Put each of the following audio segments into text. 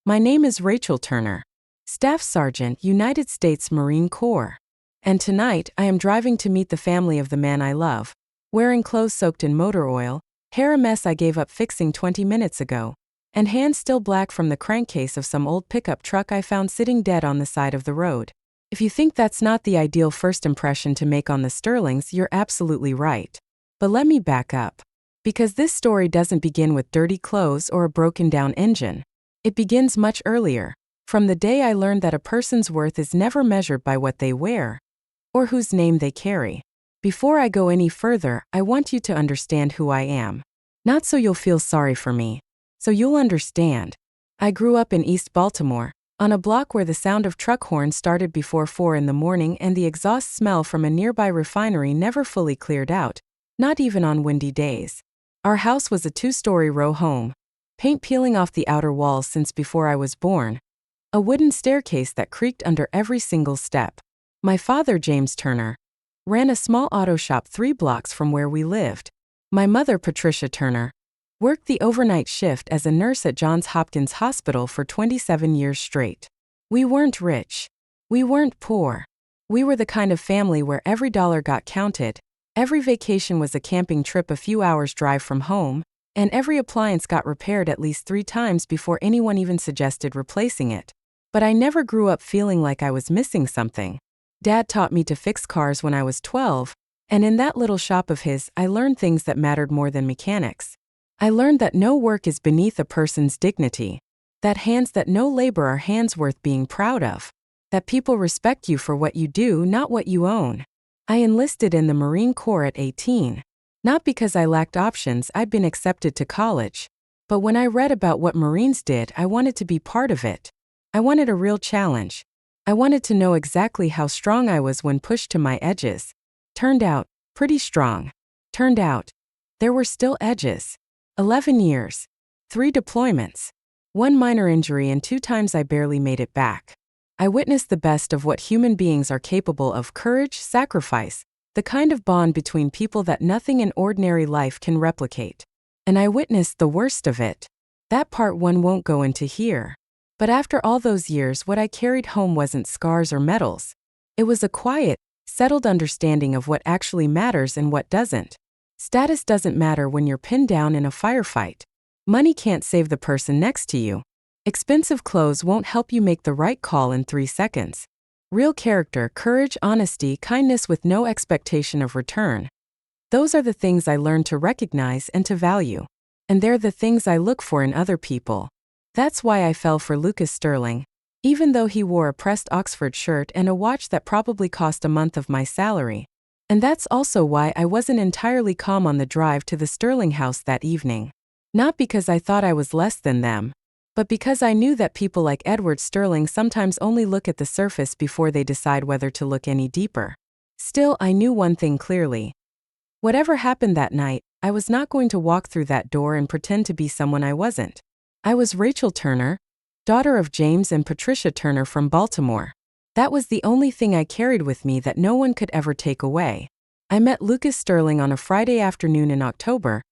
My name is Rachel Turner, Staff Sergeant, United States Marine Corps. And tonight, I am driving to meet the family of the man I love, wearing clothes soaked in motor oil, hair a mess I gave up fixing 20 minutes ago, and hands still black from the crankcase of some old pickup truck I found sitting dead on the side of the road. If you think that's not the ideal first impression to make on the Sterlings, you're absolutely right. But let me back up. Because this story doesn't begin with dirty clothes or a broken-down engine. It begins much earlier, from the day I learned that a person's worth is never measured by what they wear, or whose name they carry. Before I go any further, I want you to understand who I am. Not so you'll feel sorry for me, so you'll understand. I grew up in East Baltimore, on a block where the sound of truck horns started before 4 in the morning and the exhaust smell from a nearby refinery never fully cleared out, not even on windy days. Our house was a 2-story row home, paint peeling off the outer walls since before I was born, a wooden staircase that creaked under every single step. My father, James Turner, ran a small auto shop 3 blocks from where we lived. My mother, Patricia Turner, worked the overnight shift as a nurse at Johns Hopkins Hospital for 27 years straight. We weren't rich. We weren't poor. We were the kind of family where every dollar got counted, every vacation was a camping trip a few hours' drive from home, and every appliance got repaired at least 3 times before anyone even suggested replacing it. But I never grew up feeling like I was missing something. Dad taught me to fix cars when I was 12, and in that little shop of his, I learned things that mattered more than mechanics. I learned that no work is beneath a person's dignity, that hands that no labor are hands worth being proud of, that people respect you for what you do, not what you own. I enlisted in the Marine Corps at 18. Not because I lacked options, I'd been accepted to college. But when I read about what Marines did, I wanted to be part of it. I wanted a real challenge. I wanted to know exactly how strong I was when pushed to my edges. Turned out, pretty strong. Turned out, there were still edges. 11 years. 3 deployments. 1 minor injury and 2 times I barely made it back. I witnessed the best of what human beings are capable of: courage, sacrifice, the kind of bond between people that nothing in ordinary life can replicate. And I witnessed the worst of it. That part one won't go into here. But after all those years, what I carried home wasn't scars or medals. It was a quiet, settled understanding of what actually matters and what doesn't. Status doesn't matter when you're pinned down in a firefight. Money can't save the person next to you. Expensive clothes won't help you make the right call in 3 seconds. Real character, courage, honesty, kindness with no expectation of return. Those are the things I learned to recognize and to value. And they're the things I look for in other people. That's why I fell for Lucas Sterling, even though he wore a pressed Oxford shirt and a watch that probably cost a month of my salary. And that's also why I wasn't entirely calm on the drive to the Sterling house that evening. Not because I thought I was less than them, but because I knew that people like Edward Sterling sometimes only look at the surface before they decide whether to look any deeper. Still, I knew one thing clearly. Whatever happened that night, I was not going to walk through that door and pretend to be someone I wasn't. I was Rachel Turner, daughter of James and Patricia Turner from Baltimore. That was the only thing I carried with me that no one could ever take away. I met Lucas Sterling on a Friday afternoon in October,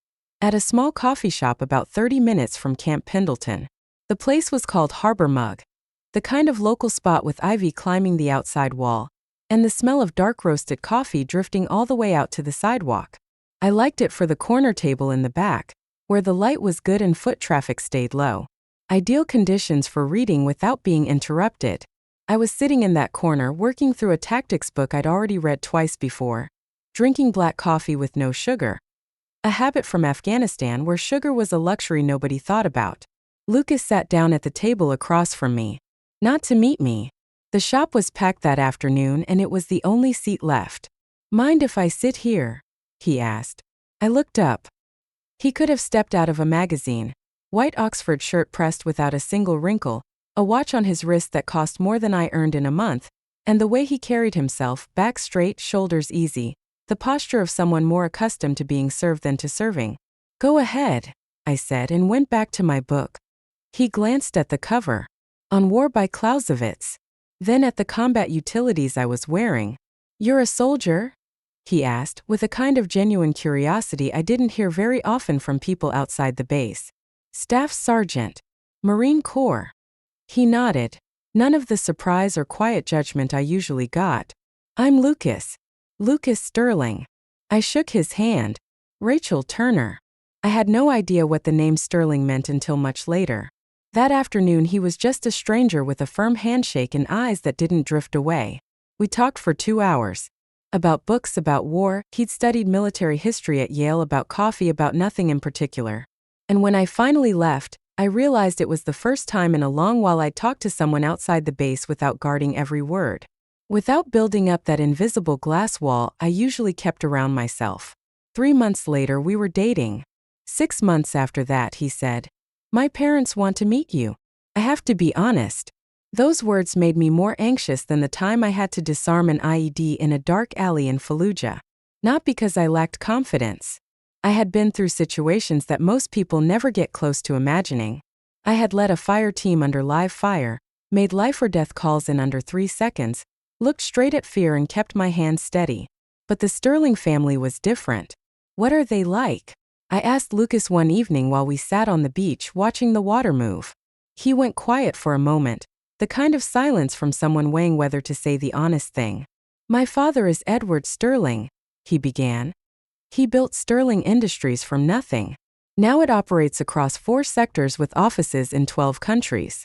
at a small coffee shop about 30 minutes from Camp Pendleton. The place was called Harbor Mug, the kind of local spot with ivy climbing the outside wall, and the smell of dark roasted coffee drifting all the way out to the sidewalk. I liked it for the corner table in the back, where the light was good and foot traffic stayed low. Ideal conditions for reading without being interrupted. I was sitting in that corner working through a tactics book I'd already read twice before, drinking black coffee with no sugar, a habit from Afghanistan where sugar was a luxury nobody thought about. Lucas sat down at the table across from me. Not to meet me. The shop was packed that afternoon and it was the only seat left. "Mind if I sit here?" he asked. I looked up. He could have stepped out of a magazine. White Oxford shirt pressed without a single wrinkle, a watch on his wrist that cost more than I earned in a month, and the way he carried himself, back straight, shoulders easy, the posture of someone more accustomed to being served than to serving. "Go ahead," I said and went back to my book. He glanced at the cover. On War by Clausewitz. Then at the combat utilities I was wearing. "You're a soldier?" he asked, with a kind of genuine curiosity I didn't hear very often from people outside the base. "Staff Sergeant. Marine Corps." He nodded. None of the surprise or quiet judgment I usually got. I'm Lucas. Lucas Sterling. I shook his hand. Rachel Turner. I had no idea what the name Sterling meant until much later. That afternoon he was just a stranger with a firm handshake and eyes that didn't drift away. We talked for 2 hours. About books, about war, he'd studied military history at Yale, about coffee, about nothing in particular. And when I finally left, I realized it was the first time in a long while I'd talked to someone outside the base without guarding every word. Without building up that invisible glass wall I usually kept around myself. 3 months later we were dating. 6 months after that he said, "My parents want to meet you." I have to be honest. Those words made me more anxious than the time I had to disarm an IED in a dark alley in Fallujah. Not because I lacked confidence. I had been through situations that most people never get close to imagining. I had led a fire team under live fire, made life or death calls in under 3 seconds, looked straight at fear and kept my hands steady. But the Sterling family was different. What are they like? I asked Lucas one evening while we sat on the beach watching the water move. He went quiet for a moment, the kind of silence from someone weighing whether to say the honest thing. "My father is Edward Sterling," he began. "He built Sterling Industries from nothing. Now it operates across 4 sectors with offices in 12 countries.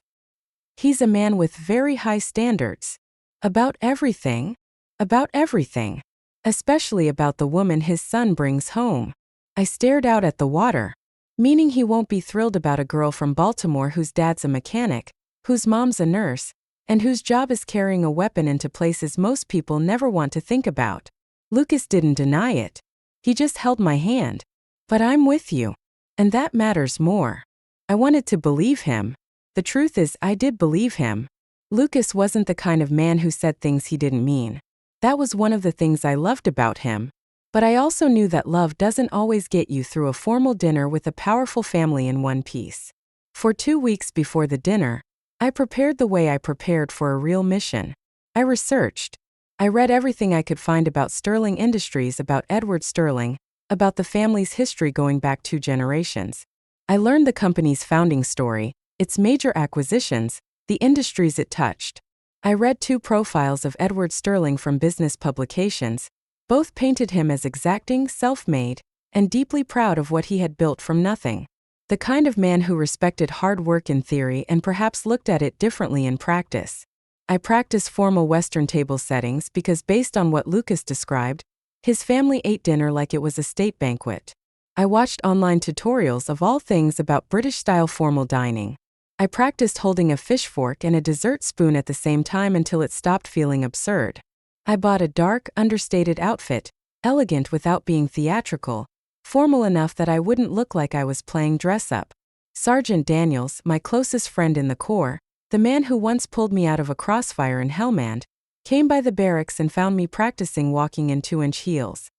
He's a man with very high standards. About everything. About everything. Especially about the woman his son brings home." I stared out at the water. Meaning he won't be thrilled about a girl from Baltimore whose dad's a mechanic, whose mom's a nurse, and whose job is carrying a weapon into places most people never want to think about. Lucas didn't deny it. He just held my hand. "But I'm with you. And that matters more." I wanted to believe him. The truth is, I did believe him. Lucas wasn't the kind of man who said things he didn't mean. That was one of the things I loved about him. But I also knew that love doesn't always get you through a formal dinner with a powerful family in one piece. For 2 weeks before the dinner, I prepared the way I prepared for a real mission. I researched. I read everything I could find about Sterling Industries, about Edward Sterling, about the family's history going back 2 generations. I learned the company's founding story, its major acquisitions, the industries it touched. I read 2 profiles of Edward Sterling from business publications. Both painted him as exacting, self-made, and deeply proud of what he had built from nothing. The kind of man who respected hard work in theory and perhaps looked at it differently in practice. I practiced formal Western table settings because, based on what Lucas described, his family ate dinner like it was a state banquet. I watched online tutorials of all things about British-style formal dining. I practiced holding a fish fork and a dessert spoon at the same time until it stopped feeling absurd. I bought a dark, understated outfit, elegant without being theatrical, formal enough that I wouldn't look like I was playing dress-up. Sergeant Daniels, my closest friend in the Corps, the man who once pulled me out of a crossfire in Helmand, came by the barracks and found me practicing walking in 2-inch heels.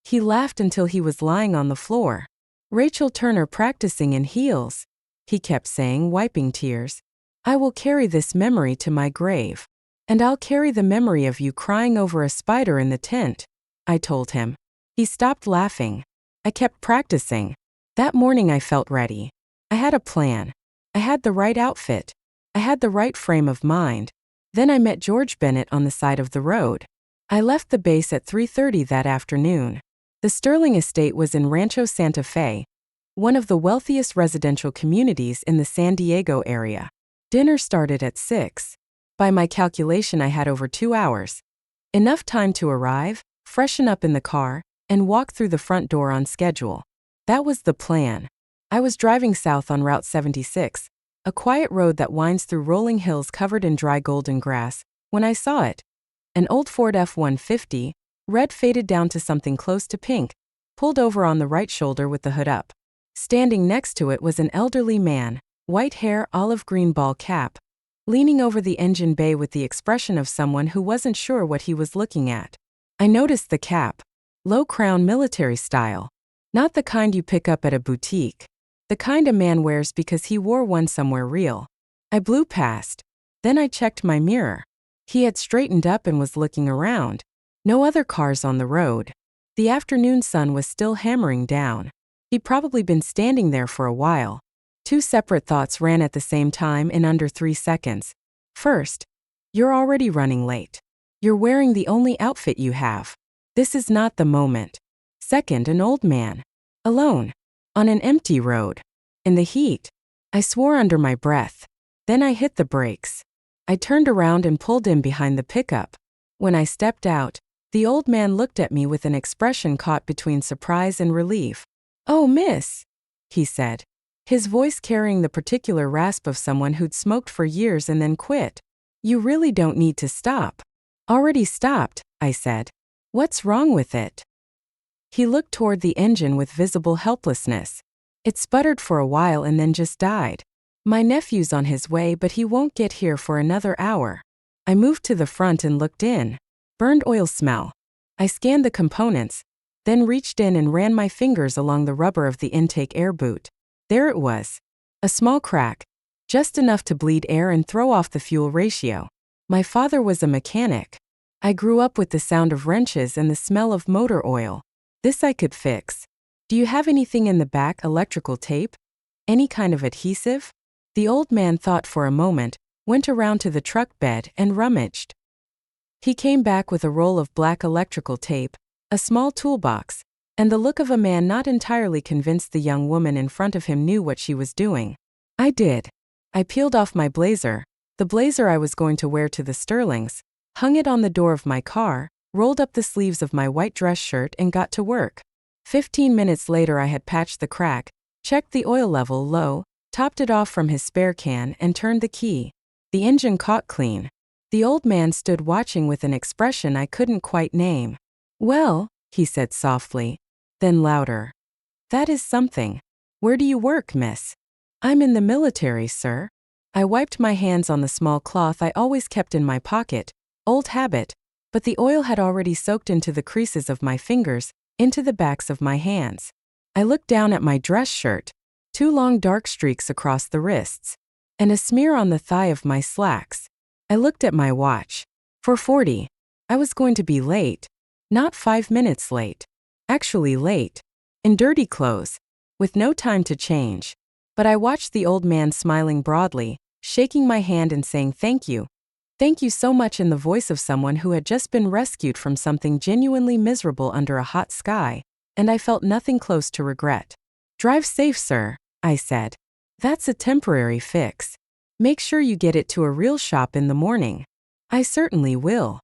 He laughed until he was lying on the floor. "Rachel Turner practicing in heels," he kept saying, wiping tears. "I will carry this memory to my grave. And I'll carry the memory of you crying over a spider in the tent," I told him. He stopped laughing. I kept practicing. That morning I felt ready. I had a plan. I had the right outfit. I had the right frame of mind. Then I met George Bennett on the side of the road. I left the base at 3:30 that afternoon. The Sterling estate was in Rancho Santa Fe, one of the wealthiest residential communities in the San Diego area. Dinner started at 6. By my calculation, I had over 2 hours. Enough time to arrive, freshen up in the car, and walk through the front door on schedule. That was the plan. I was driving south on Route 76, a quiet road that winds through rolling hills covered in dry golden grass, when I saw it. An old Ford F-150, red faded down to something close to pink, pulled over on the right shoulder with the hood up. Standing next to it was an elderly man, white hair, olive green ball cap, leaning over the engine bay with the expression of someone who wasn't sure what he was looking at. I noticed the cap. Low crown, military style. Not the kind you pick up at a boutique. The kind a man wears because he wore one somewhere real. I blew past. Then I checked my mirror. He had straightened up and was looking around. No other cars on the road. The afternoon sun was still hammering down. He'd probably been standing there for a while. Two separate thoughts ran at the same time in under 3 seconds. First, you're already running late. You're wearing the only outfit you have. This is not the moment. Second, an old man. Alone. On an empty road. In the heat. I swore under my breath. Then I hit the brakes. I turned around and pulled in behind the pickup. When I stepped out, the old man looked at me with an expression caught between surprise and relief. "Oh, miss," he said, his voice carrying the particular rasp of someone who'd smoked for years and then quit. "You really don't need to stop." "Already stopped," I said. "What's wrong with it?" He looked toward the engine with visible helplessness. "It sputtered for a while and then just died. My nephew's on his way, but he won't get here for another hour." I moved to the front and looked in. Burned oil smell. I scanned the components, then reached in and ran my fingers along the rubber of the intake air boot. There it was. A small crack, just enough to bleed air and throw off the fuel ratio. My father was a mechanic. I grew up with the sound of wrenches and the smell of motor oil. This I could fix. "Do you have anything in the back, electrical tape? Any kind of adhesive?" The old man thought for a moment, went around to the truck bed and rummaged. He came back with a roll of black electrical tape, a small toolbox, and the look of a man not entirely convinced the young woman in front of him knew what she was doing. I did. I peeled off my blazer, the blazer I was going to wear to the Sterlings, hung it on the door of my car, rolled up the sleeves of my white dress shirt and got to work. 15 minutes later I had patched the crack, checked the oil level low, topped it off from his spare can and turned the key. The engine caught clean. The old man stood watching with an expression I couldn't quite name. "Well," he said softly, then louder. "That is something. Where do you work, miss?" "I'm in the military, sir." I wiped my hands on the small cloth I always kept in my pocket, old habit, but the oil had already soaked into the creases of my fingers, into the backs of my hands. I looked down at my dress shirt, 2 long dark streaks across the wrists, and a smear on the thigh of my slacks. I looked at my watch. 4:40. I was going to be late. Not 5 minutes late. Actually late. In dirty clothes. With no time to change. But I watched the old man smiling broadly, shaking my hand and saying thank you. Thank you so much in the voice of someone who had just been rescued from something genuinely miserable under a hot sky, and I felt nothing close to regret. "Drive safe, sir," I said. "That's a temporary fix. Make sure you get it to a real shop in the morning." "I certainly will."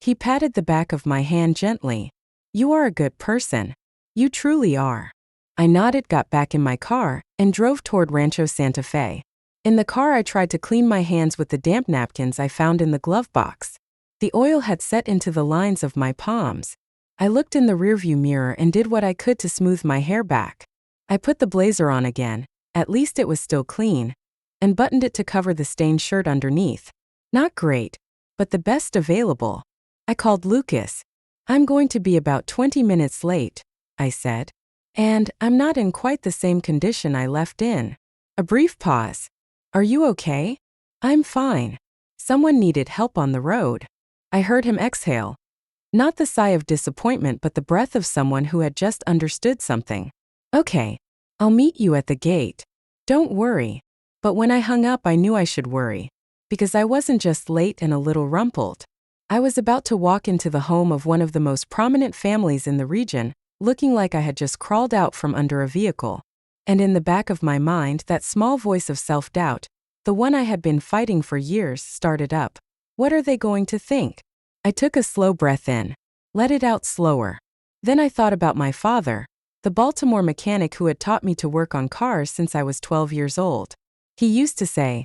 He patted the back of my hand gently. "You are a good person. You truly are." I nodded, got back in my car, and drove toward Rancho Santa Fe. In the car I tried to clean my hands with the damp napkins I found in the glove box. The oil had set into the lines of my palms. I looked in the rearview mirror and did what I could to smooth my hair back. I put the blazer on again, at least it was still clean, and buttoned it to cover the stained shirt underneath. Not great, but the best available. I called Lucas. "I'm going to be about 20 minutes late," I said. "And I'm not in quite the same condition I left in." A brief pause. "Are you okay?" "I'm fine. Someone needed help on the road." I heard him exhale. Not the sigh of disappointment, but the breath of someone who had just understood something. "Okay. I'll meet you at the gate. Don't worry." But when I hung up I knew I should worry. Because I wasn't just late and a little rumpled. I was about to walk into the home of one of the most prominent families in the region, looking like I had just crawled out from under a vehicle. And in the back of my mind that small voice of self-doubt, the one I had been fighting for years, started up. What are they going to think? I took a slow breath in. Let it out slower. Then I thought about my father, the Baltimore mechanic who had taught me to work on cars since I was 12 years old. He used to say,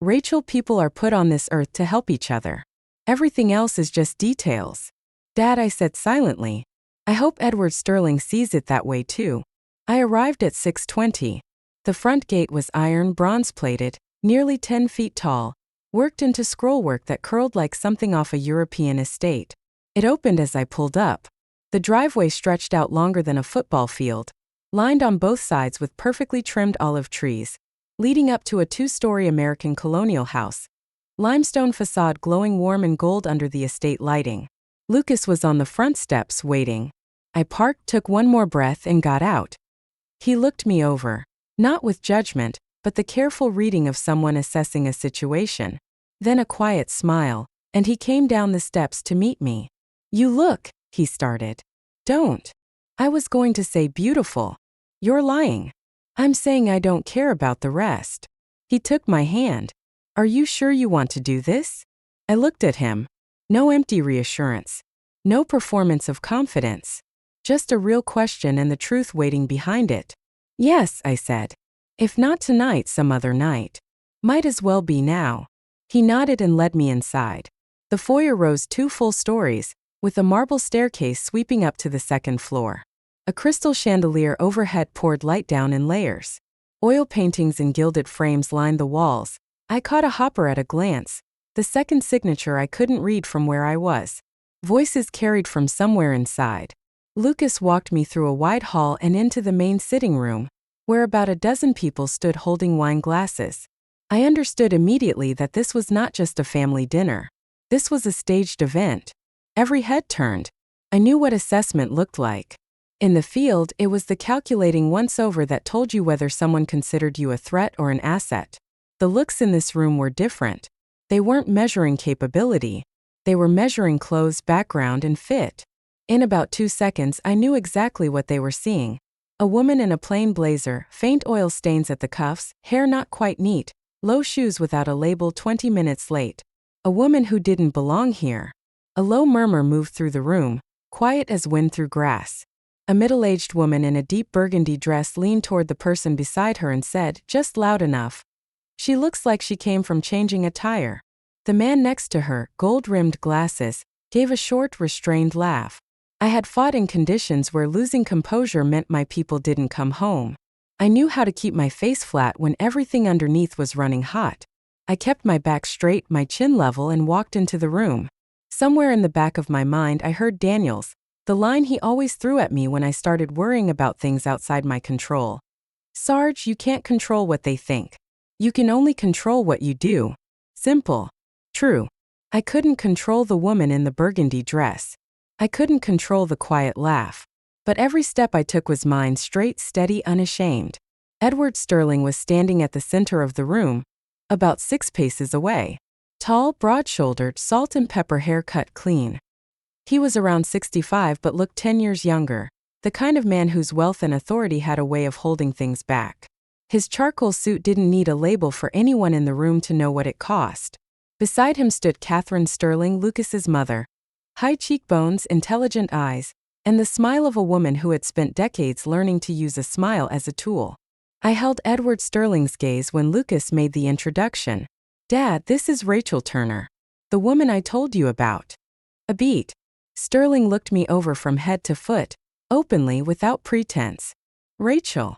"Rachel, people are put on this earth to help each other. Everything else is just details." "Dad," I said silently. "I hope Edward Sterling sees it that way too." I arrived at 6:20. The front gate was iron bronze-plated, nearly 10 feet tall, worked into scrollwork that curled like something off a European estate. It opened as I pulled up. The driveway stretched out longer than a football field, lined on both sides with perfectly trimmed olive trees, leading up to a 2-story American colonial house. Limestone facade glowing warm and gold under the estate lighting. Lucas was on the front steps waiting. I parked, took one more breath and got out. He looked me over. Not with judgment, but the careful reading of someone assessing a situation. Then a quiet smile, and he came down the steps to meet me. "You look," he started. "Don't." I was going to say beautiful. "You're lying." "I'm saying I don't care about the rest." He took my hand. "Are you sure you want to do this?" I looked at him. No empty reassurance. No performance of confidence. Just a real question and the truth waiting behind it. "Yes," I said. "If not tonight, some other night." "Might as well be now." He nodded and led me inside. The foyer rose 2 full stories, with a marble staircase sweeping up to the 2nd floor. A crystal chandelier overhead poured light down in layers. Oil paintings in gilded frames lined the walls. I caught a hopper at a glance, the second signature I couldn't read from where I was. Voices carried from somewhere inside. Lucas walked me through a wide hall and into the main sitting room, where about a dozen people stood holding wine glasses. I understood immediately that this was not just a family dinner. This was a staged event. Every head turned. I knew what assessment looked like. In the field, it was the calculating once-over that told you whether someone considered you a threat or an asset. The looks in this room were different. They weren't measuring capability. They were measuring clothes, background, and fit. In about 2 seconds, I knew exactly what they were seeing. A woman in a plain blazer, faint oil stains at the cuffs, hair not quite neat, low shoes without a label 20 minutes late. A woman who didn't belong here. A low murmur moved through the room, quiet as wind through grass. A middle-aged woman in a deep burgundy dress leaned toward the person beside her and said, just loud enough, "She looks like she came from changing a tire." The man next to her, gold-rimmed glasses, gave a short, restrained laugh. I had fought in conditions where losing composure meant my people didn't come home. I knew how to keep my face flat when everything underneath was running hot. I kept my back straight, my chin level, and walked into the room. Somewhere in the back of my mind I heard Daniel's, the line he always threw at me when I started worrying about things outside my control. "Sarge, you can't control what they think. You can only control what you do." Simple. True. I couldn't control the woman in the burgundy dress. I couldn't control the quiet laugh. But every step I took was mine, straight, steady, unashamed. Edward Sterling was standing at the center of the room, about 6 paces away. Tall, broad-shouldered, salt and pepper hair cut clean. He was around 65 but looked 10 years younger, the kind of man whose wealth and authority had a way of holding things back. His charcoal suit didn't need a label for anyone in the room to know what it cost. Beside him stood Catherine Sterling, Lucas's mother. High cheekbones, intelligent eyes, and the smile of a woman who had spent decades learning to use a smile as a tool. I held Edward Sterling's gaze when Lucas made the introduction. "Dad, this is Rachel Turner. The woman I told you about." A beat. Sterling looked me over from head to foot, openly, without pretense. "Rachel."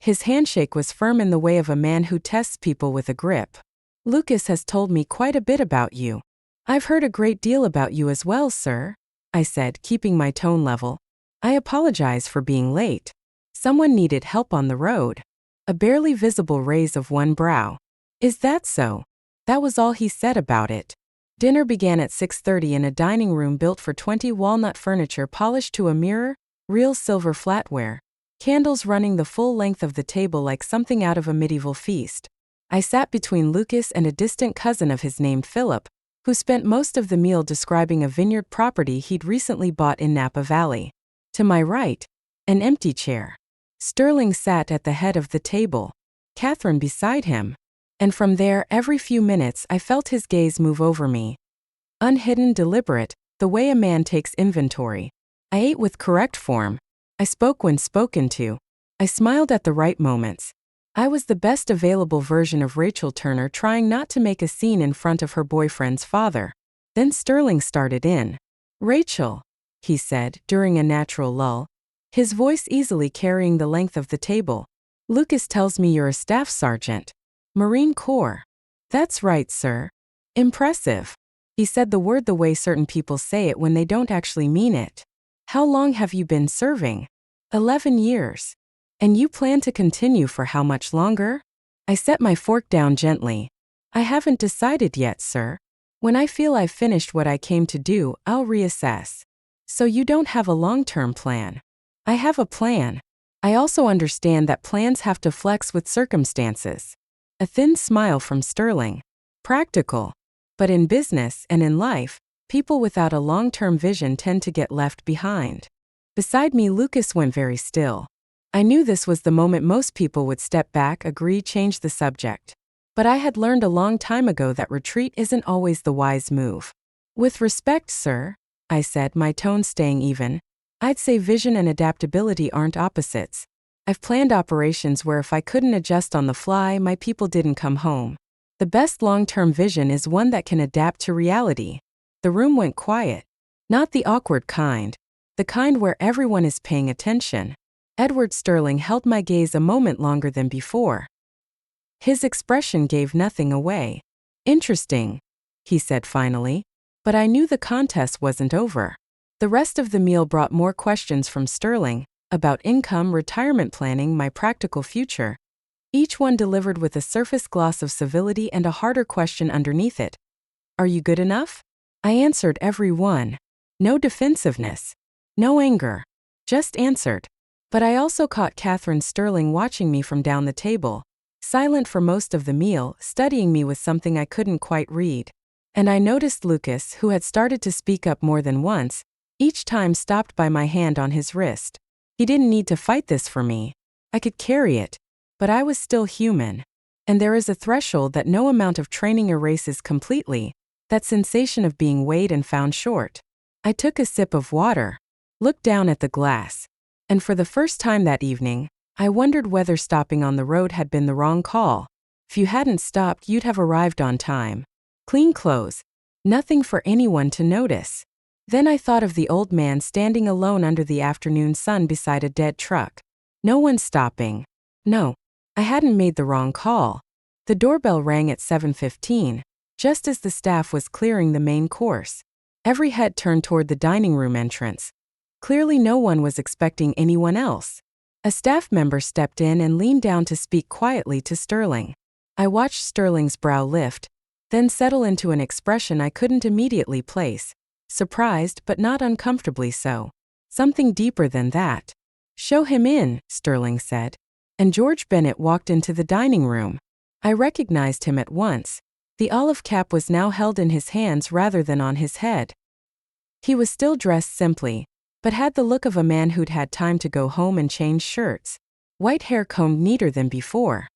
His handshake was firm in the way of a man who tests people with a grip. "Lucas has told me quite a bit about you." "I've heard a great deal about you as well, sir," I said, keeping my tone level. "I apologize for being late. Someone needed help on the road." A barely visible raise of one brow. "Is that so?" That was all he said about it. Dinner began at 6:30 in a dining room built for 20, walnut furniture polished to a mirror, real silver flatware. Candles running the full length of the table like something out of a medieval feast. I sat between Lucas and a distant cousin of his named Philip, who spent most of the meal describing a vineyard property he'd recently bought in Napa Valley. To my right, an empty chair. Sterling sat at the head of the table, Catherine beside him. And from there, every few minutes, I felt his gaze move over me. Unhidden, deliberate, the way a man takes inventory. I ate with correct form. I spoke when spoken to. I smiled at the right moments. I was the best available version of Rachel Turner, trying not to make a scene in front of her boyfriend's father. Then Sterling started in. "Rachel," he said, during a natural lull, his voice easily carrying the length of the table. "Lucas tells me you're a staff sergeant. Marine Corps." "That's right, sir." "Impressive." He said the word the way certain people say it when they don't actually mean it. "How long have you been serving?" 11 years. "And you plan to continue for how much longer?" I set my fork down gently. "I haven't decided yet, sir. When I feel I've finished what I came to do, I'll reassess." "So you don't have a long-term plan?" "I have a plan." I also understand that plans have to flex with circumstances. A thin smile from Sterling. Practical. But in business and in life, people without a long-term vision tend to get left behind. Beside me, Lucas went very still. I knew this was the moment most people would step back, agree, change the subject. But I had learned a long time ago that retreat isn't always the wise move. With respect, sir, I said, my tone staying even, I'd say vision and adaptability aren't opposites. I've planned operations where if I couldn't adjust on the fly, my people didn't come home. The best long-term vision is one that can adapt to reality. The room went quiet. Not the awkward kind. The kind where everyone is paying attention. Edward Sterling held my gaze a moment longer than before. His expression gave nothing away. Interesting, he said finally. But I knew the contest wasn't over. The rest of the meal brought more questions from Sterling, about income, retirement planning, my practical future. Each one delivered with a surface gloss of civility and a harder question underneath it. Are you good enough? I answered every one. No defensiveness. No anger. Just answered. But I also caught Catherine Sterling watching me from down the table, silent for most of the meal, studying me with something I couldn't quite read. And I noticed Lucas, who had started to speak up more than once, each time stopped by my hand on his wrist. He didn't need to fight this for me. I could carry it. But I was still human. And there is a threshold that no amount of training erases completely, that sensation of being weighed and found short. I took a sip of water, looked down at the glass, and for the first time that evening, I wondered whether stopping on the road had been the wrong call. If you hadn't stopped, you'd have arrived on time. Clean clothes. Nothing for anyone to notice. Then I thought of the old man standing alone under the afternoon sun beside a dead truck. No one stopping. No, I hadn't made the wrong call. The doorbell rang at 7:15, just as the staff was clearing the main course. Every head turned toward the dining room entrance. Clearly no one was expecting anyone else. A staff member stepped in and leaned down to speak quietly to Sterling. I watched Sterling's brow lift, then settle into an expression I couldn't immediately place. Surprised, but not uncomfortably so. Something deeper than that. Show him in, Sterling said. And George Bennett walked into the dining room. I recognized him at once. The olive cap was now held in his hands rather than on his head. He was still dressed simply, but had the look of a man who'd had time to go home and change shirts. White hair combed neater than before.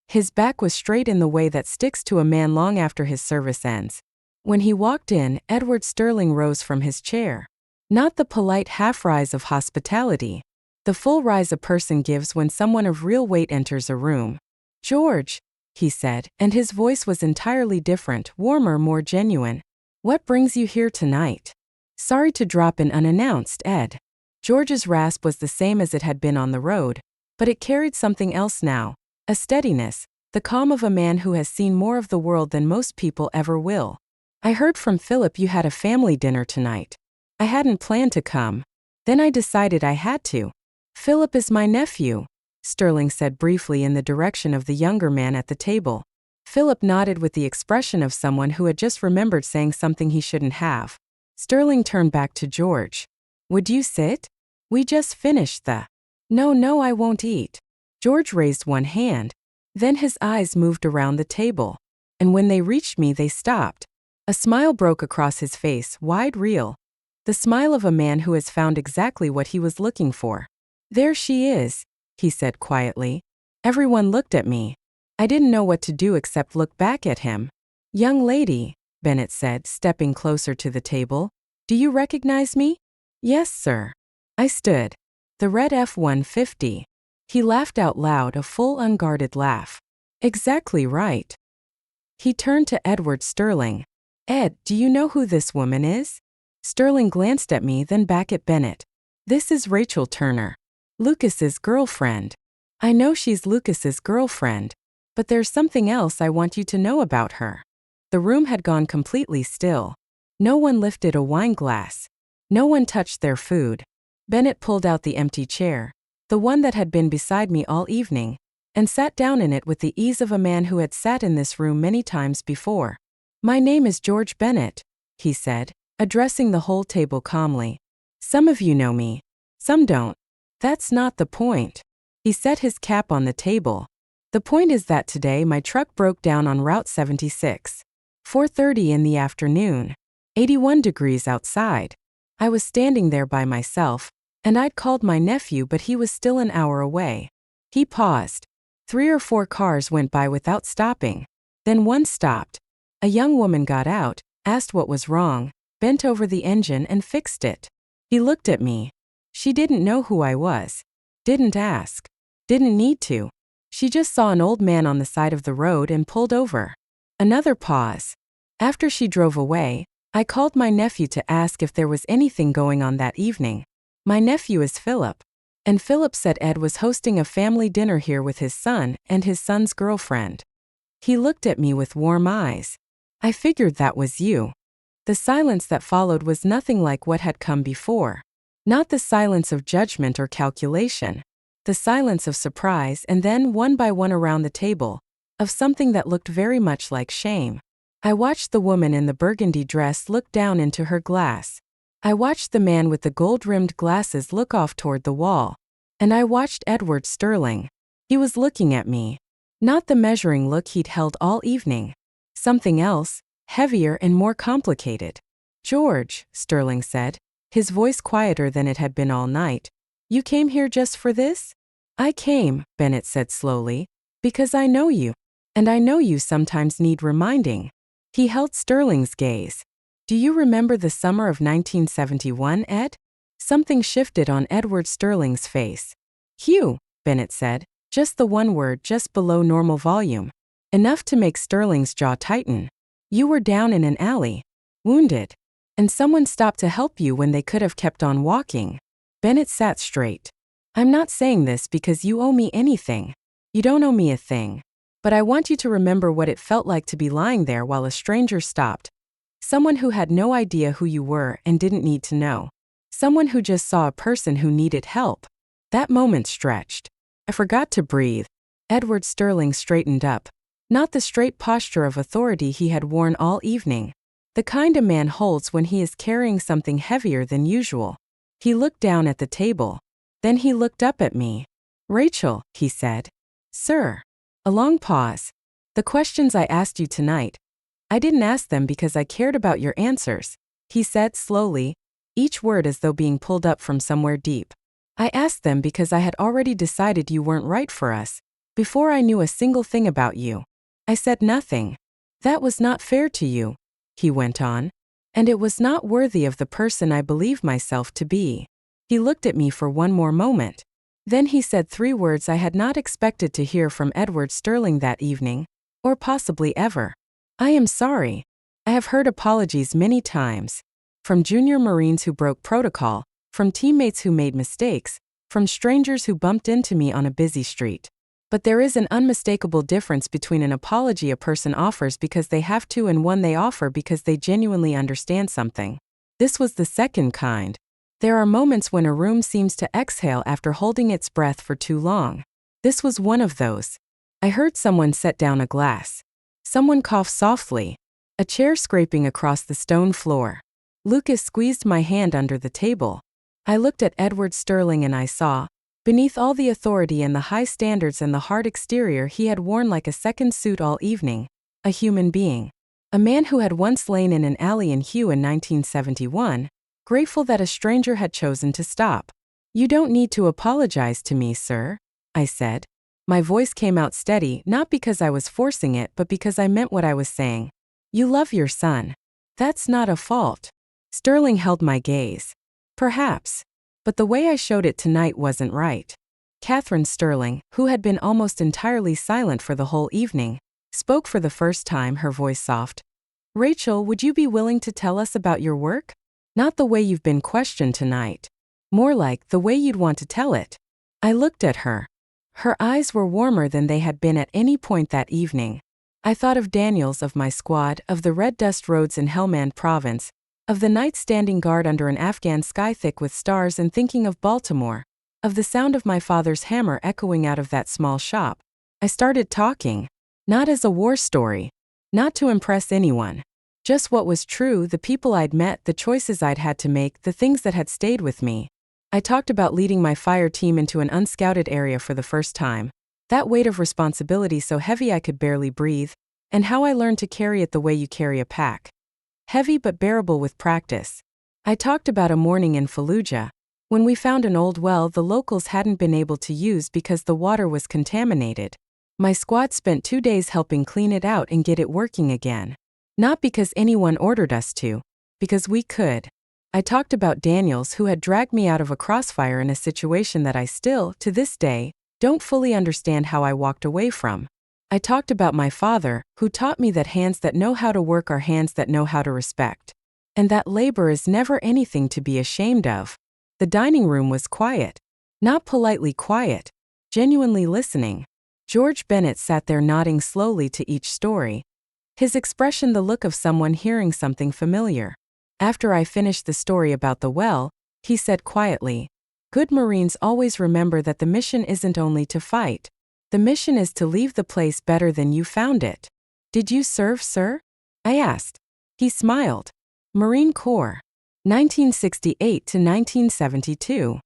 His back was straight in the way that sticks to a man long after his service ends. When he walked in, Edward Sterling rose from his chair. Not the polite half-rise of hospitality. The full rise a person gives when someone of real weight enters a room. George, he said, and his voice was entirely different, warmer, more genuine. What brings you here tonight? Sorry to drop in unannounced, Ed. George's rasp was the same as it had been on the road, but it carried something else now, a steadiness, the calm of a man who has seen more of the world than most people ever will. I heard from Philip you had a family dinner tonight. I hadn't planned to come. Then I decided I had to. Philip is my nephew, Sterling said briefly in the direction of the younger man at the table. Philip nodded with the expression of someone who had just remembered saying something he shouldn't have. Sterling turned back to George. Would you sit? We just finished the... No, I won't eat. George raised one hand. Then his eyes moved around the table. And when they reached me, they stopped. A smile broke across his face, wide, real. The smile of a man who has found exactly what he was looking for. There she is, he said quietly. Everyone looked at me. I didn't know what to do except look back at him. Young lady, Bennett said, stepping closer to the table. Do you recognize me? Yes, sir. I stood. The red F-150. He laughed out loud, a full unguarded laugh. Exactly right. He turned to Edward Sterling. Ed, do you know who this woman is? Sterling glanced at me, then back at Bennett. This is Rachel Turner, Lucas's girlfriend. I know she's Lucas's girlfriend, but there's something else I want you to know about her. The room had gone completely still. No one lifted a wine glass. No one touched their food. Bennett pulled out the empty chair, the one that had been beside me all evening, and sat down in it with the ease of a man who had sat in this room many times before. My name is George Bennett, he said, addressing the whole table calmly. Some of you know me. Some don't. That's not the point. He set his cap on the table. The point is that today my truck broke down on Route 76. 4:30 in the afternoon. 81 degrees outside. I was standing there by myself, and I'd called my nephew, but he was still an hour away. He paused. 3 or 4 cars went by without stopping. Then one stopped. A young woman got out, asked what was wrong, bent over the engine and fixed it. He looked at me. She didn't know who I was. Didn't ask. Didn't need to. She just saw an old man on the side of the road and pulled over. Another pause. After she drove away, I called my nephew to ask if there was anything going on that evening. My nephew is Philip. And Philip said Ed was hosting a family dinner here with his son and his son's girlfriend. He looked at me with warm eyes. I figured that was you. The silence that followed was nothing like what had come before. Not the silence of judgment or calculation. The silence of surprise, and then one by one around the table, of something that looked very much like shame. I watched the woman in the burgundy dress look down into her glass. I watched the man with the gold-rimmed glasses look off toward the wall. And I watched Edward Sterling. He was looking at me. Not the measuring look he'd held all evening. Something else, heavier and more complicated. "George," Sterling said, his voice quieter than it had been all night. "You came here just for this?" "I came," Bennett said slowly, "because I know you. And I know you sometimes need reminding." He held Sterling's gaze. "Do you remember the summer of 1971, Ed?" Something shifted on Edward Sterling's face. "Hugh," Bennett said, just the one word just below normal volume. Enough to make Sterling's jaw tighten. "You were down in an alley. Wounded. And someone stopped to help you when they could have kept on walking." Bennett sat straight. "I'm not saying this because you owe me anything. You don't owe me a thing. But I want you to remember what it felt like to be lying there while a stranger stopped. Someone who had no idea who you were and didn't need to know. Someone who just saw a person who needed help." That moment stretched. I forgot to breathe. Edward Sterling straightened up. Not the straight posture of authority he had worn all evening. The kind a man holds when he is carrying something heavier than usual. He looked down at the table. Then he looked up at me. "Rachel," he said. "Sir." A long pause. "The questions I asked you tonight, I didn't ask them because I cared about your answers," he said slowly, each word as though being pulled up from somewhere deep. "I asked them because I had already decided you weren't right for us, before I knew a single thing about you. I said nothing. That was not fair to you," he went on, "and it was not worthy of the person I believe myself to be." He looked at me for one more moment. Then he said 3 words I had not expected to hear from Edward Sterling that evening, or possibly ever. "I am sorry. I have heard apologies many times. From junior Marines who broke protocol, from teammates who made mistakes, from strangers who bumped into me on a busy street. But there is an unmistakable difference between an apology a person offers because they have to and one they offer because they genuinely understand something. This was the second kind. There are moments when a room seems to exhale after holding its breath for too long. This was one of those. I heard someone set down a glass. Someone coughed softly. A chair scraping across the stone floor. Lucas squeezed my hand under the table. I looked at Edward Sterling and I saw, beneath all the authority and the high standards and the hard exterior he had worn like a second suit all evening, a human being. A man who had once lain in an alley in Hugh in 1971, grateful that a stranger had chosen to stop. "You don't need to apologize to me, sir," I said. My voice came out steady, not because I was forcing it but because I meant what I was saying. "You love your son. That's not a fault." Sterling held my gaze. "Perhaps. But the way I showed it tonight wasn't right." Catherine Sterling, who had been almost entirely silent for the whole evening, spoke for the first time, her voice soft. "Rachel, would you be willing to tell us about your work? Not the way you've been questioned tonight. More like the way you'd want to tell it." I looked at her. Her eyes were warmer than they had been at any point that evening. I thought of Daniels, of my squad, of the red dust roads in Helmand Province, of the night standing guard under an Afghan sky thick with stars, and thinking of Baltimore, of the sound of my father's hammer echoing out of that small shop. I started talking. Not as a war story. Not to impress anyone. Just what was true, the people I'd met, the choices I'd had to make, the things that had stayed with me. I talked about leading my fire team into an unscouted area for the first time, that weight of responsibility so heavy I could barely breathe, and how I learned to carry it the way you carry a pack. Heavy but bearable with practice. I talked about a morning in Fallujah, when we found an old well the locals hadn't been able to use because the water was contaminated. My squad spent 2 days helping clean it out and get it working again. Not because anyone ordered us to, because we could. I talked about Daniels, who had dragged me out of a crossfire in a situation that I still, to this day, don't fully understand how I walked away from. I talked about my father, who taught me that hands that know how to work are hands that know how to respect. And that labor is never anything to be ashamed of. The dining room was quiet. Not politely quiet. Genuinely listening. George Bennett sat there nodding slowly to each story. His expression the look of someone hearing something familiar. After I finished the story about the well, he said quietly, "Good Marines always remember that the mission isn't only to fight. The mission is to leave the place better than you found it." "Did you serve, sir?" I asked. He smiled. "Marine Corps. 1968 to 1972.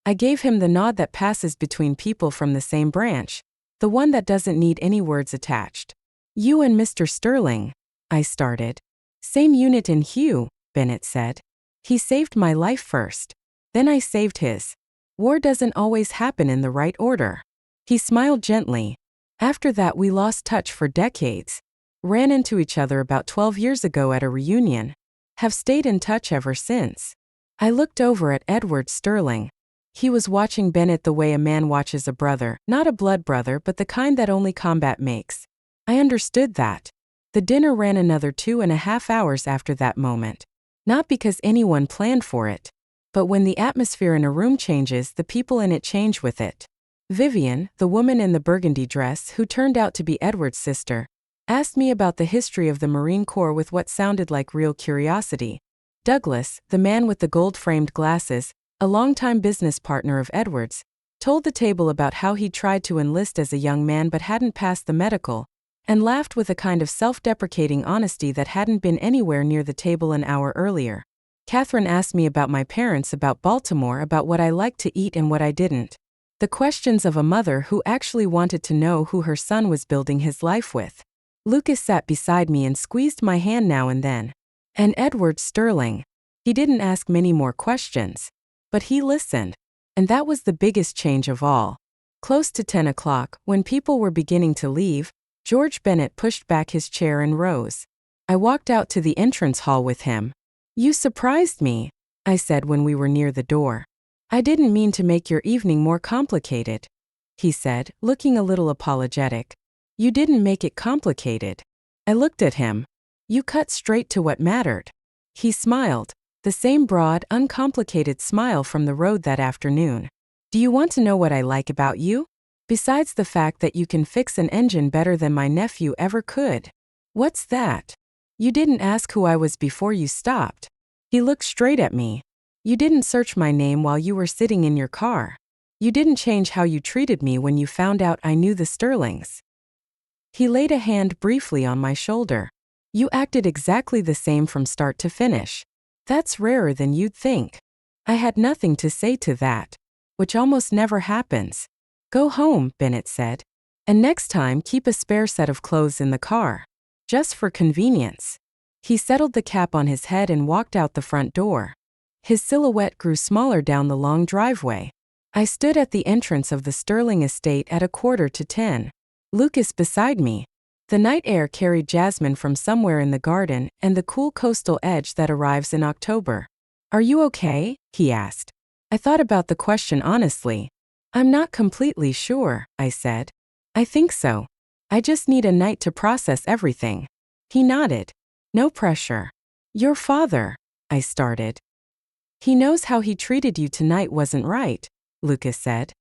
I gave him the nod that passes between people from the same branch, the one that doesn't need any words attached. "You and Mr. Sterling," I started. "Same unit in Hugh," Bennett said. "He saved my life first. Then I saved his. War doesn't always happen in the right order." He smiled gently. "After that we lost touch for decades. Ran into each other about 12 years ago at a reunion. Have stayed in touch ever since." I looked over at Edward Sterling. He was watching Bennett the way a man watches a brother, not a blood brother but the kind that only combat makes. I understood that. The dinner ran another 2.5 hours after that moment. Not because anyone planned for it. But when the atmosphere in a room changes, the people in it change with it. Vivian, the woman in the burgundy dress who turned out to be Edward's sister, asked me about the history of the Marine Corps with what sounded like real curiosity. Douglas, the man with the gold-framed glasses, a longtime business partner of Edward's, told the table about how he tried to enlist as a young man but hadn't passed the medical, and laughed with a kind of self-deprecating honesty that hadn't been anywhere near the table an hour earlier. Catherine asked me about my parents, about Baltimore, about what I liked to eat and what I didn't. The questions of a mother who actually wanted to know who her son was building his life with. Lucas sat beside me and squeezed my hand now and then. And Edward Sterling. He didn't ask many more questions. But he listened. And that was the biggest change of all. Close to 10 o'clock, when people were beginning to leave, George Bennett pushed back his chair and rose. I walked out to the entrance hall with him. "You surprised me," I said when we were near the door. "I didn't mean to make your evening more complicated," he said, looking a little apologetic. "You didn't make it complicated." I looked at him. "You cut straight to what mattered." He smiled, the same broad, uncomplicated smile from the road that afternoon. "Do you want to know what I like about you? Besides the fact that you can fix an engine better than my nephew ever could." "What's that?" "You didn't ask who I was before you stopped." He looked straight at me. "You didn't search my name while you were sitting in your car. You didn't change how you treated me when you found out I knew the Sterlings." He laid a hand briefly on my shoulder. "You acted exactly the same from start to finish. That's rarer than you'd think." I had nothing to say to that. Which almost never happens. "Go home," Bennett said. "And next time keep a spare set of clothes in the car. Just for convenience." He settled the cap on his head and walked out the front door. His silhouette grew smaller down the long driveway. I stood at the entrance of the Sterling estate at 9:45. Lucas beside me. The night air carried jasmine from somewhere in the garden and the cool coastal edge that arrives in October. "Are you okay?" he asked. I thought about the question honestly. "I'm not completely sure," I said. "I think so. I just need a night to process everything." He nodded. "No pressure." "Your father," I started. "He knows how he treated you tonight wasn't right," Lucas said.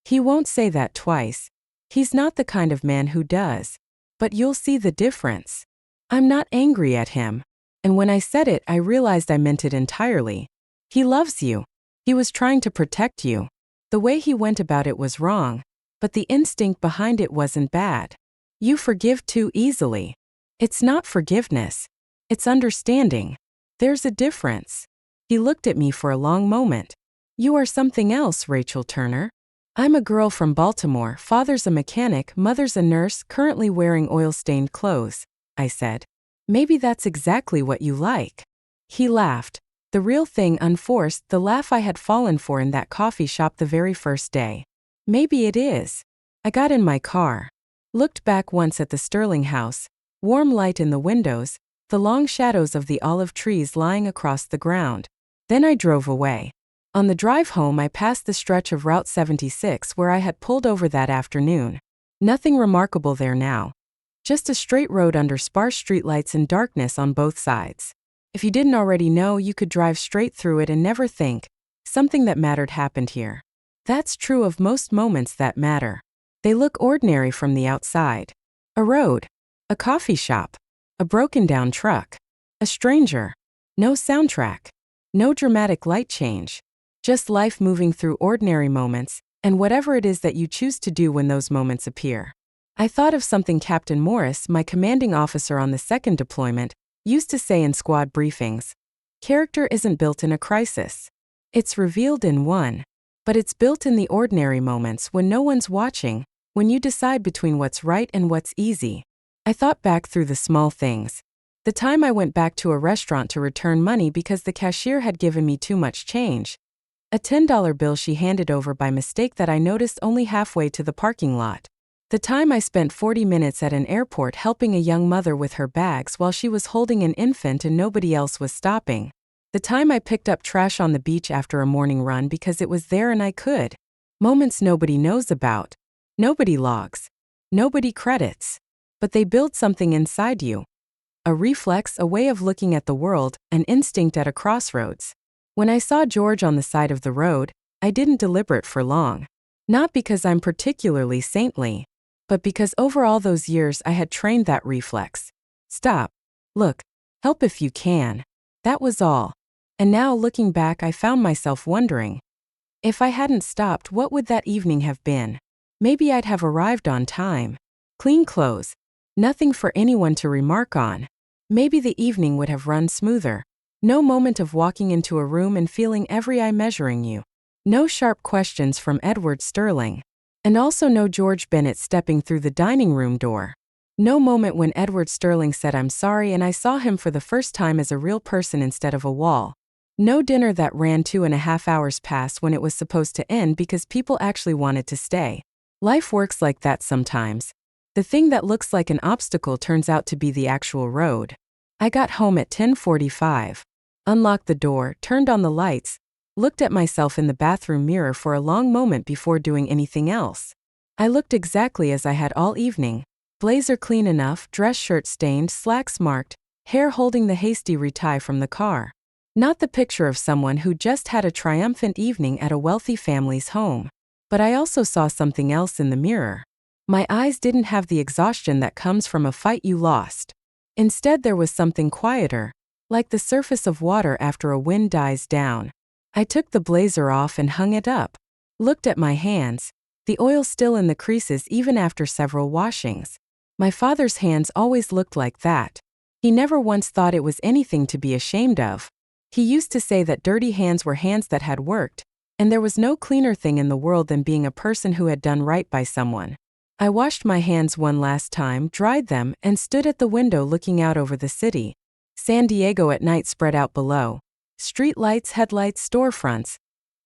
"He won't say that twice. He's not the kind of man who does. But you'll see the difference." I'm not angry at him. And when I said it, I realized I meant it entirely. He loves you. He was trying to protect you. The way he went about it was wrong, but the instinct behind it wasn't bad. You forgive too easily. It's not forgiveness. It's understanding. There's a difference. He looked at me for a long moment. You are something else, Rachel Turner. I'm a girl from Baltimore, father's a mechanic, mother's a nurse, currently wearing oil-stained clothes, I said. Maybe that's exactly what you like. He laughed. The real thing unforced, the laugh I had fallen for in that coffee shop the very first day. Maybe it is. I got in my car. Looked back once at the Sterling house, warm light in the windows, the long shadows of the olive trees lying across the ground. Then I drove away. On the drive home I passed the stretch of Route 76 where I had pulled over that afternoon. Nothing remarkable there now. Just a straight road under sparse streetlights and darkness on both sides. If you didn't already know, you could drive straight through it and never think, something that mattered happened here. That's true of most moments that matter. They look ordinary from the outside. A road. A coffee shop. A broken-down truck. A stranger. No soundtrack. No dramatic light change. Just life moving through ordinary moments, and whatever it is that you choose to do when those moments appear. I thought of something Captain Morris, my commanding officer on the second deployment, used to say in squad briefings. Character isn't built in a crisis. It's revealed in one. But it's built in the ordinary moments when no one's watching, when you decide between what's right and what's easy. I thought back through the small things. The time I went back to a restaurant to return money because the cashier had given me too much change. A $10 bill she handed over by mistake that I noticed only halfway to the parking lot. The time I spent 40 minutes at an airport helping a young mother with her bags while she was holding an infant and nobody else was stopping. The time I picked up trash on the beach after a morning run because it was there and I could. Moments nobody knows about. Nobody logs. Nobody credits. But they build something inside you. A reflex, a way of looking at the world, an instinct at a crossroads. When I saw George on the side of the road, I didn't deliberate for long. Not because I'm particularly saintly, but because over all those years I had trained that reflex. Stop. Look. Help if you can. That was all. And now looking back I found myself wondering. If I hadn't stopped, what would that evening have been? Maybe I'd have arrived on time. Clean clothes. Nothing for anyone to remark on. Maybe the evening would have run smoother. No moment of walking into a room and feeling every eye measuring you. No sharp questions from Edward Sterling. And also no George Bennett stepping through the dining room door. No moment when Edward Sterling said I'm sorry and I saw him for the first time as a real person instead of a wall. No dinner that ran 2.5 hours past when it was supposed to end because people actually wanted to stay. Life works like that sometimes. The thing that looks like an obstacle turns out to be the actual road. I got home at 10:45. Unlocked the door, turned on the lights, looked at myself in the bathroom mirror for a long moment before doing anything else. I looked exactly as I had all evening. Blazer clean enough, dress shirt stained, slacks marked, hair holding the hasty retie from the car. Not the picture of someone who just had a triumphant evening at a wealthy family's home. But I also saw something else in the mirror. My eyes didn't have the exhaustion that comes from a fight you lost. Instead there was something quieter, like the surface of water after a wind dies down. I took the blazer off and hung it up. Looked at my hands, the oil still in the creases even after several washings. My father's hands always looked like that. He never once thought it was anything to be ashamed of. He used to say that dirty hands were hands that had worked, and there was no cleaner thing in the world than being a person who had done right by someone. I washed my hands one last time, dried them, and stood at the window looking out over the city. San Diego at night spread out below. Street lights, headlights, storefronts.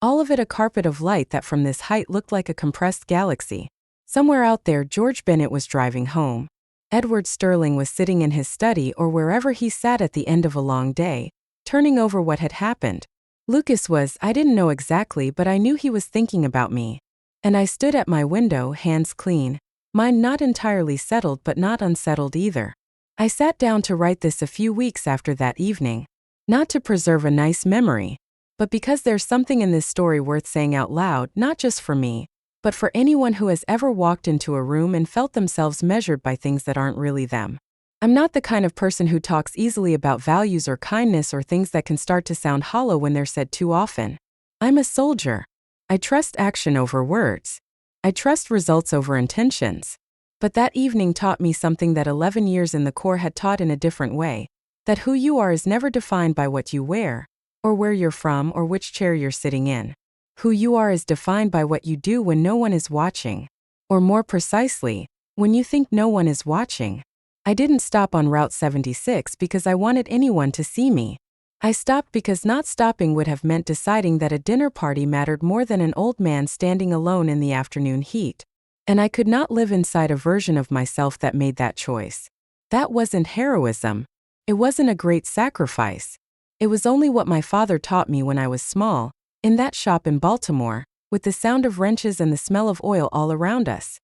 All of it a carpet of light that from this height looked like a compressed galaxy. Somewhere out there, George Bennett was driving home. Edward Sterling was sitting in his study or wherever he sat at the end of a long day, turning over what had happened. Lucas was, I didn't know exactly, but I knew he was thinking about me. And I stood at my window, hands clean, mind not entirely settled but not unsettled either. I sat down to write this a few weeks after that evening. Not to preserve a nice memory, but because there's something in this story worth saying out loud, not just for me, but for anyone who has ever walked into a room and felt themselves measured by things that aren't really them. I'm not the kind of person who talks easily about values or kindness or things that can start to sound hollow when they're said too often. I'm a soldier. I trust action over words. I trust results over intentions. But that evening taught me something that 11 years in the Corps had taught in a different way, that who you are is never defined by what you wear, or where you're from, or which chair you're sitting in. Who you are is defined by what you do when no one is watching. Or more precisely, when you think no one is watching. I didn't stop on Route 76 because I wanted anyone to see me. I stopped because not stopping would have meant deciding that a dinner party mattered more than an old man standing alone in the afternoon heat. And I could not live inside a version of myself that made that choice. That wasn't heroism. It wasn't a great sacrifice. It was only what my father taught me when I was small, in that shop in Baltimore, with the sound of wrenches and the smell of oil all around us.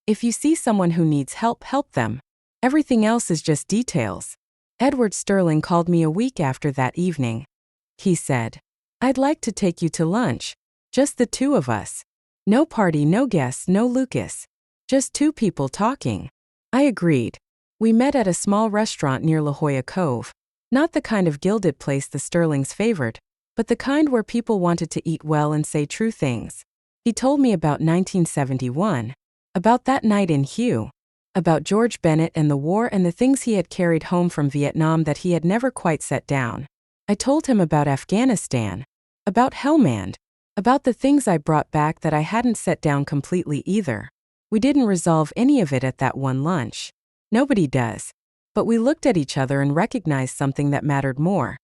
If you see someone who needs help, help them. Everything else is just details. Edward Sterling called me a week after that evening. He said, "I'd like to take you to lunch. Just the two of us. No party, no guests, no Lucas. Just two people talking." I agreed. We met at a small restaurant near La Jolla Cove. Not the kind of gilded place the Sterlings favored, but the kind where people wanted to eat well and say true things. He told me about 1971, about that night in Hue, about George Bennett and the war and the things he had carried home from Vietnam that he had never quite set down. I told him about Afghanistan, about Helmand, about the things I brought back that I hadn't set down completely either. We didn't resolve any of it at that one lunch. Nobody does. But we looked at each other and recognized something that mattered more.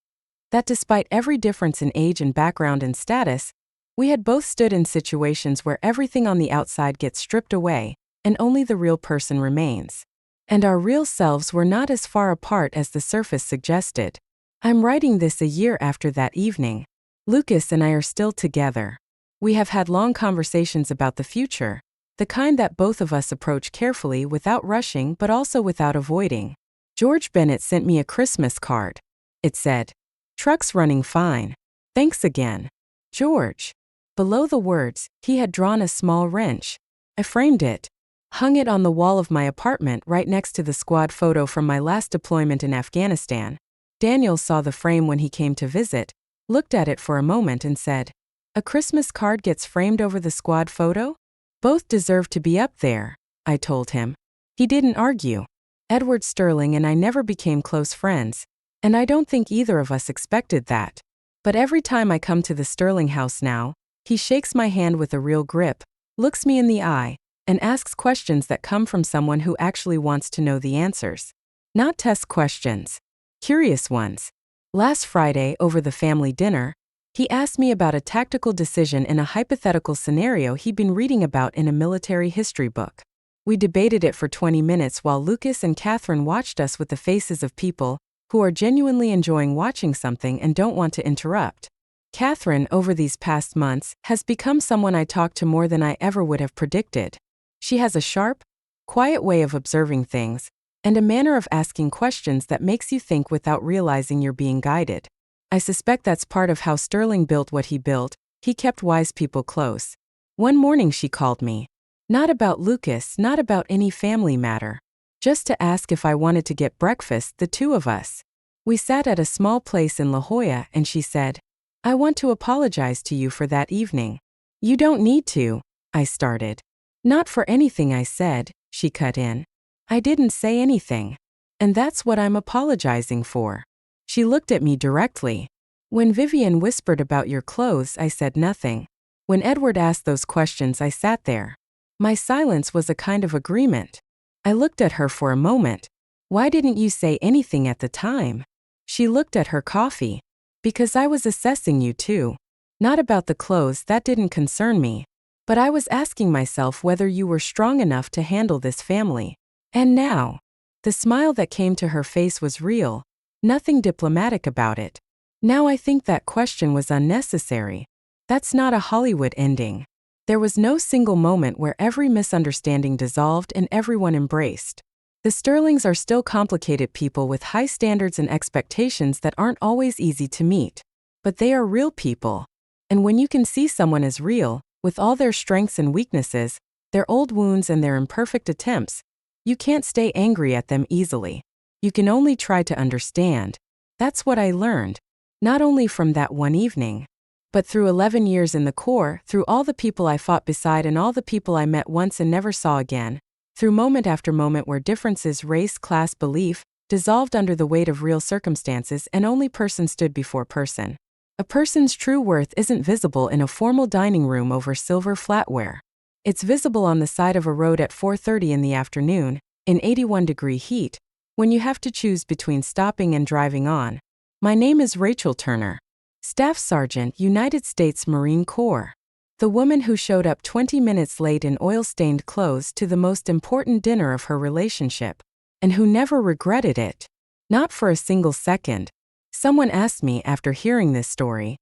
That despite every difference in age and background and status, we had both stood in situations where everything on the outside gets stripped away, and only the real person remains. And our real selves were not as far apart as the surface suggested. I'm writing this a year after that evening. Lucas and I are still together. We have had long conversations about the future, the kind that both of us approach carefully without rushing but also without avoiding. George Bennett sent me a Christmas card. It said, "Truck's running fine. Thanks again, George." Below the words, he had drawn a small wrench. I framed it, hung it on the wall of my apartment right next to the squad photo from my last deployment in Afghanistan. Daniel saw the frame when he came to visit, looked at it for a moment and said, "A Christmas card gets framed over the squad photo? Both deserve to be up there," I told him. He didn't argue. Edward Sterling and I never became close friends, and I don't think either of us expected that. But every time I come to the Sterling house now, he shakes my hand with a real grip, looks me in the eye, and asks questions that come from someone who actually wants to know the answers. Not test questions. Curious ones. Last Friday, over the family dinner, he asked me about a tactical decision in a hypothetical scenario he'd been reading about in a military history book. We debated it for 20 minutes while Lucas and Catherine watched us with the faces of people who are genuinely enjoying watching something and don't want to interrupt. Catherine, over these past months, has become someone I talk to more than I ever would have predicted. She has a sharp, quiet way of observing things, and a manner of asking questions that makes you think without realizing you're being guided. I suspect that's part of how Sterling built what he built. He kept wise people close. One morning she called me. Not about Lucas, not about any family matter. Just to ask if I wanted to get breakfast, the two of us. We sat at a small place in La Jolla and she said, "I want to apologize to you for that evening." "You don't need to," I started. "Not for anything I said," she cut in. "I didn't say anything. And that's what I'm apologizing for." She looked at me directly. "When Vivian whispered about your clothes, I said nothing. When Edward asked those questions, I sat there. My silence was a kind of agreement." I looked at her for a moment. "Why didn't you say anything at the time?" She looked at her coffee. "Because I was assessing you too. Not about the clothes, that didn't concern me. But I was asking myself whether you were strong enough to handle this family. And now." The smile that came to her face was real. Nothing diplomatic about it. "Now I think that question was unnecessary. That's not a Hollywood ending." There was no single moment where every misunderstanding dissolved and everyone embraced. The Sterlings are still complicated people with high standards and expectations that aren't always easy to meet. But they are real people. And when you can see someone as real, with all their strengths and weaknesses, their old wounds and their imperfect attempts, you can't stay angry at them easily. You can only try to understand. That's what I learned. Not only from that one evening, but through 11 years in the Corps, through all the people I fought beside and all the people I met once and never saw again, through moment after moment where differences, race, class, belief, dissolved under the weight of real circumstances and only person stood before person. A person's true worth isn't visible in a formal dining room over silver flatware. It's visible on the side of a road at 4:30 in the afternoon, in 81-degree heat, when you have to choose between stopping and driving on. My name is Rachel Turner, Staff Sergeant, United States Marine Corps. The woman who showed up 20 minutes late in oil-stained clothes to the most important dinner of her relationship, and who never regretted it. Not for a single second. Someone asked me after hearing this story,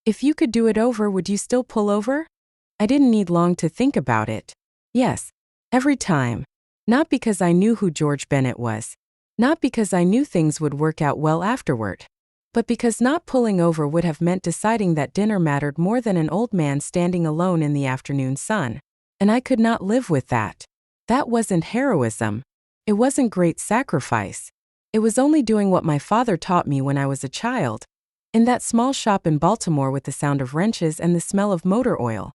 if you could do it over, would you still pull over? I didn't need long to think about it. Yes, every time. Not because I knew who George Bennett was. Not because I knew things would work out well afterward. But because not pulling over would have meant deciding that dinner mattered more than an old man standing alone in the afternoon sun. And I could not live with that. That wasn't heroism. It wasn't great sacrifice. It was only doing what my father taught me when I was a child. In that small shop in Baltimore with the sound of wrenches and the smell of motor oil.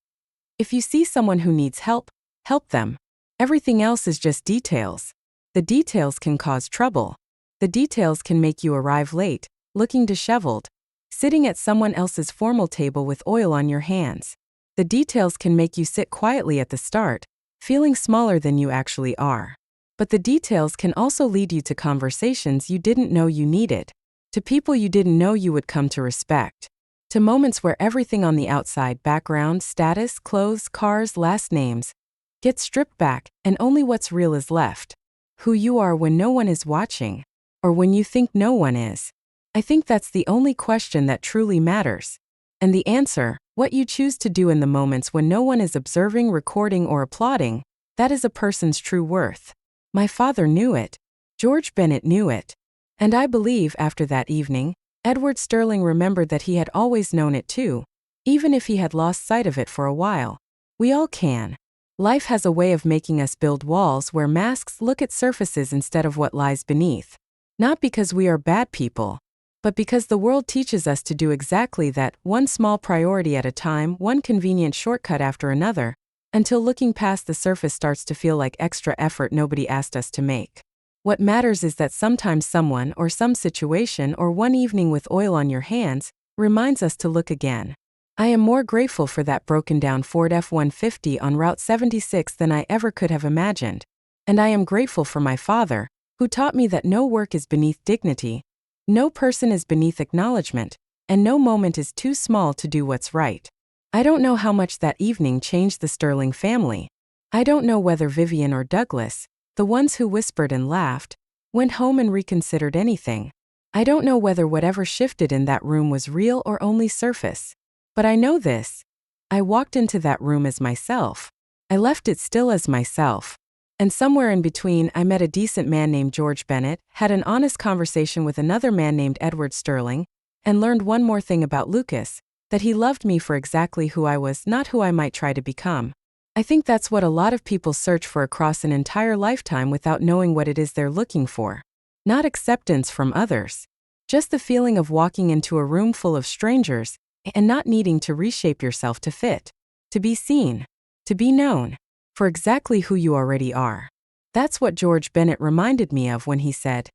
If you see someone who needs help, help them. Everything else is just details. The details can cause trouble. The details can make you arrive late, looking disheveled, sitting at someone else's formal table with oil on your hands. The details can make you sit quietly at the start, feeling smaller than you actually are. But the details can also lead you to conversations you didn't know you needed, to people you didn't know you would come to respect, to moments where everything on the outside, background, status, clothes, cars, last names, gets stripped back and only what's real is left. Who you are when no one is watching, or when you think no one is. I think that's the only question that truly matters. And the answer, what you choose to do in the moments when no one is observing, recording, or applauding, that is a person's true worth. My father knew it. George Bennett knew it. And I believe after that evening, Edward Sterling remembered that he had always known it too, even if he had lost sight of it for a while. We all can. Life has a way of making us build walls where masks look at surfaces instead of what lies beneath. Not because we are bad people, but because the world teaches us to do exactly that, one small priority at a time, one convenient shortcut after another, until looking past the surface starts to feel like extra effort nobody asked us to make. What matters is that sometimes someone or some situation or one evening with oil on your hands reminds us to look again. I am more grateful for that broken down Ford F-150 on Route 76 than I ever could have imagined. And I am grateful for my father, who taught me that no work is beneath dignity, no person is beneath acknowledgement, and no moment is too small to do what's right. I don't know how much that evening changed the Sterling family. I don't know whether Vivian or Douglas, the ones who whispered and laughed, went home and reconsidered anything. I don't know whether whatever shifted in that room was real or only surface. But I know this. I walked into that room as myself. I left it still as myself. And somewhere in between, I met a decent man named George Bennett, had an honest conversation with another man named Edward Sterling, and learned one more thing about Lucas, that he loved me for exactly who I was, not who I might try to become. I think that's what a lot of people search for across an entire lifetime without knowing what it is they're looking for. Not acceptance from others. Just the feeling of walking into a room full of strangers, and not needing to reshape yourself to fit, to be seen, to be known, for exactly who you already are. That's what George Bennett reminded me of when he said,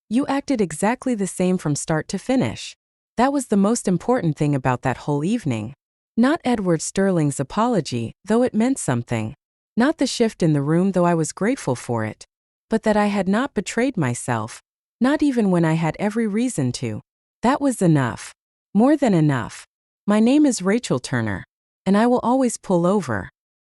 "You acted exactly the same from start to finish." That was the most important thing about that whole evening. Not Edward Sterling's apology, though it meant something. Not the shift in the room, though I was grateful for it. But that I had not betrayed myself, not even when I had every reason to. That was enough. More than enough. My name is Rachel Turner, and I will always pull over.